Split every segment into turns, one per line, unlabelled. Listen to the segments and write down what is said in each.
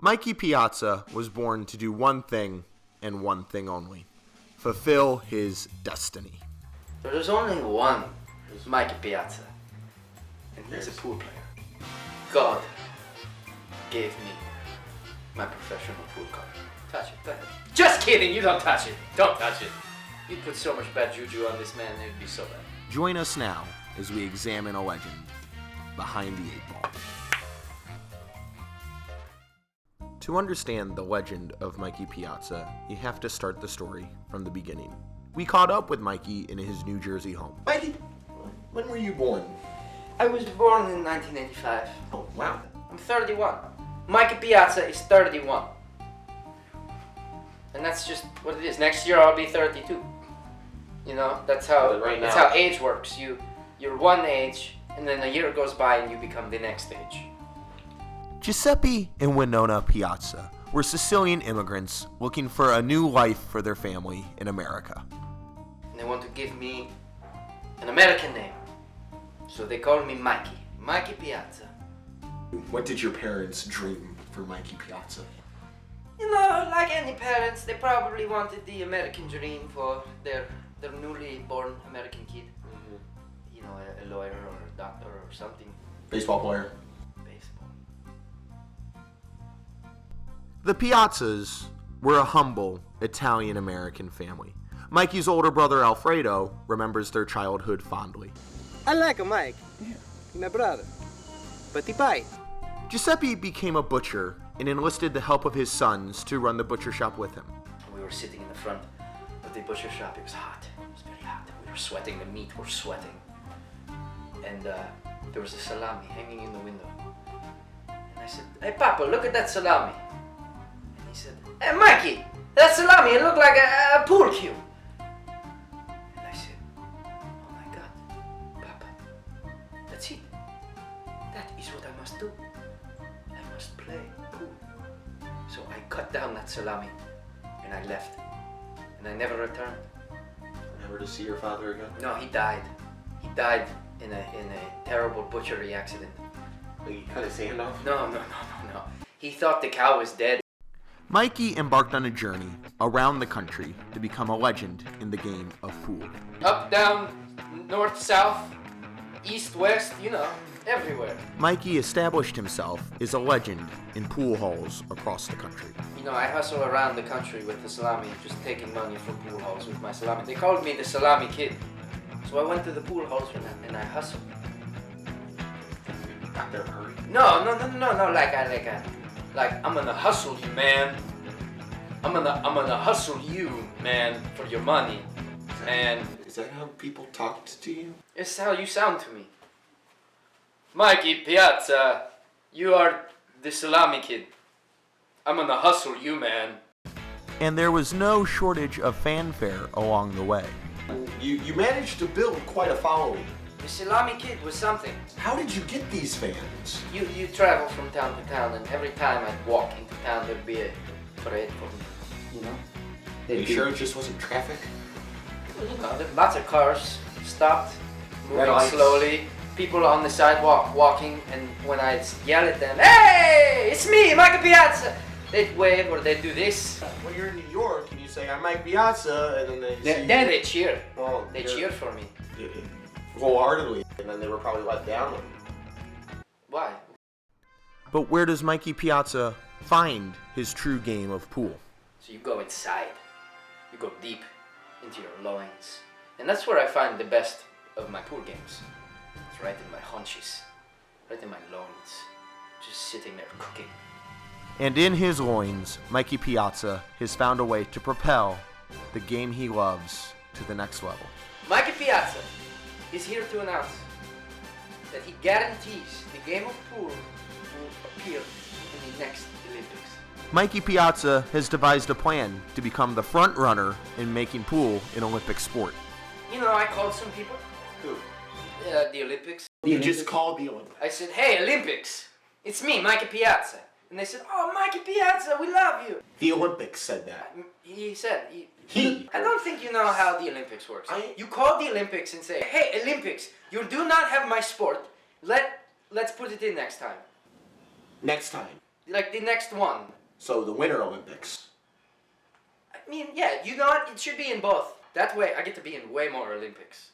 Mikey Piazza was born to do one thing and one thing only: fulfill his destiny.
There's only one Mikey Piazza, and he's a pool player. God gave me my professional pool card. Touch it, go ahead. Just kidding, you don't touch it. Don't touch it. You put so much bad juju on this man, it would be so bad.
Join us now as we examine a legend behind the 8 ball. To understand the legend of Mikey Piazza, you have to start the story from the beginning. We caught up with Mikey in his New Jersey home.
Mikey, when were you born?
I was born in 1985.
Oh, wow.
I'm 31. Mikey Piazza is 31. And that's just what it is. Next year I'll be 32. You know, that's how age works. You're one age, and then a year goes by and you become the next age.
Giuseppe and Winona Piazza were Sicilian immigrants looking for a new life for their family in America.
And they want to give me an American name. So they call me Mikey. Mikey Piazza.
What did your parents dream for Mikey Piazza?
You know, like any parents, they probably wanted the American dream for their newly born American kid. Mm-hmm. You know, a lawyer or a doctor or something.
Baseball player.
Baseball.
The Piazzas were a humble Italian-American family. Mikey's older brother Alfredo remembers their childhood fondly.
I like Mike. Yeah. My brother. But he bite.
Giuseppe became a butcher and enlisted the help of his sons to run the butcher shop with him.
We were sitting in the front of the butcher shop. It was hot. It was very hot. We were sweating. The meat were sweating. And there was a salami hanging in the window. And I said, "Hey, Papa, look at that salami." And he said, "Hey, Mikey, that salami, it looked like a pool cue." And I said, "Oh my God, Papa, that's it. That is what I must do. I must play pool." So I cut down that salami and I left. And I never returned.
Never to see your father again?
No, he died. He died in a terrible butchery accident.
Like he cut his hand off?
No. He thought the cow was dead.
Mikey embarked on a journey around the country to become a legend in the game of pool.
Up, down, north, south, east, west, you know, everywhere.
Mikey established himself as a legend in pool halls across the country.
You know, I hustle around the country with the salami, just taking money for pool halls with my salami. They called me the Salami Kid. So I went to the pool halls and I hustled.
Got there hurry?
No, like I'm gonna hustle you, man. I'm gonna hustle you, man, for your money, man.
Is that how people talked to you?
It's how you sound to me. Mikey Piazza, you are the Salami Kid. I'm gonna hustle you, man.
And there was no shortage of fanfare along the way.
You managed to build quite a following.
The Salami Kid was something.
How did you get these fans?
You travel from town to town, and every time I'd walk into town, there'd be a parade for me. You know?
Are you sure it just wasn't traffic?
You know, lots of cars stopped, moving
Lights.
slowly. People on the sidewalk walking, and when I'd yell at them, "Hey, it's me, Mikey Piazza!" They'd wave or they'd do this.
When you're in New York and you say, "I'm Mike Piazza," and then
Then they cheer.
Well,
They cheer for me.
wholeheartedly, and then they were probably let down.
Why?
But where does Mikey Piazza find his true game of pool?
So you go inside. You go deep into your loins. And that's where I find the best of my pool games. It's right in my haunches. Right in my loins. Just sitting there cooking.
And in his loins, Mikey Piazza has found a way to propel the game he loves to the next level.
Mikey Piazza is here to announce that he guarantees the game of pool will appear in the next Olympics.
Mikey Piazza has devised a plan to become the front runner in making pool an Olympic sport.
You know, I called some people.
Who?
The Olympics.
You just called the Olympics.
I said, "Hey, Olympics, it's me, Mikey Piazza." And they said, "Oh, Mikey Piazza, we love you."
The Olympics said that.
He said,
He.
I don't think you know how the Olympics works. You call the Olympics and say, "Hey, Olympics, you do not have my sport. Let's put it in next time."
Next time.
like the next one.
So the Winter Olympics.
I mean, yeah, you know what? It should be in both. That way, I get to be in way more Olympics.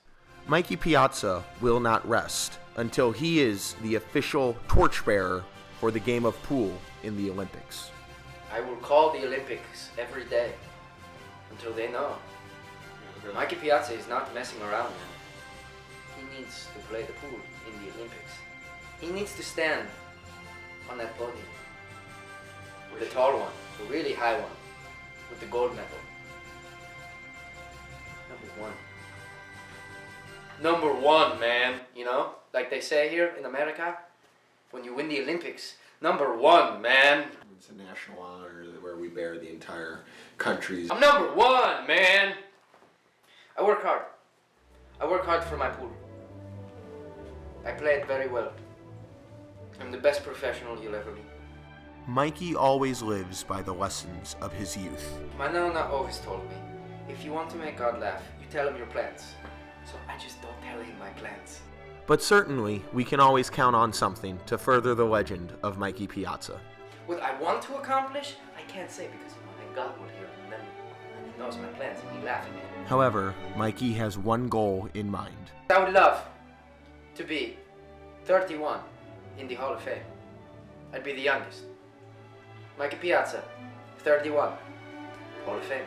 Mikey Piazza will not rest until he is the official torchbearer for the game of pool in the Olympics.
I will call the Olympics every day until they know. Mikey Piazza is not messing around, man. He needs to play the pool in the Olympics. He needs to stand on that podium. The tall one, the really high one, with the gold medal. Number one, man. You know, like they say here in America, when you win the Olympics, number one, man.
It's a national honor where we bear the entire country's.
I'm number one, man. I work hard. I work hard for my pool. I play it very well. I'm the best professional you'll ever meet.
Mikey always lives by the lessons of his youth.
My nonna always told me, if you want to make God laugh, you tell him your plans. So I just don't tell him my plans.
But certainly, we can always count on something to further the legend of Mikey Piazza.
What I want to accomplish, I can't say because my God would hear and then he knows my plans and he'd laugh at me.
However, Mikey has one goal in mind.
I would love to be 31 in the Hall of Fame. I'd be the youngest. Mikey Piazza, 31, Hall of Fame.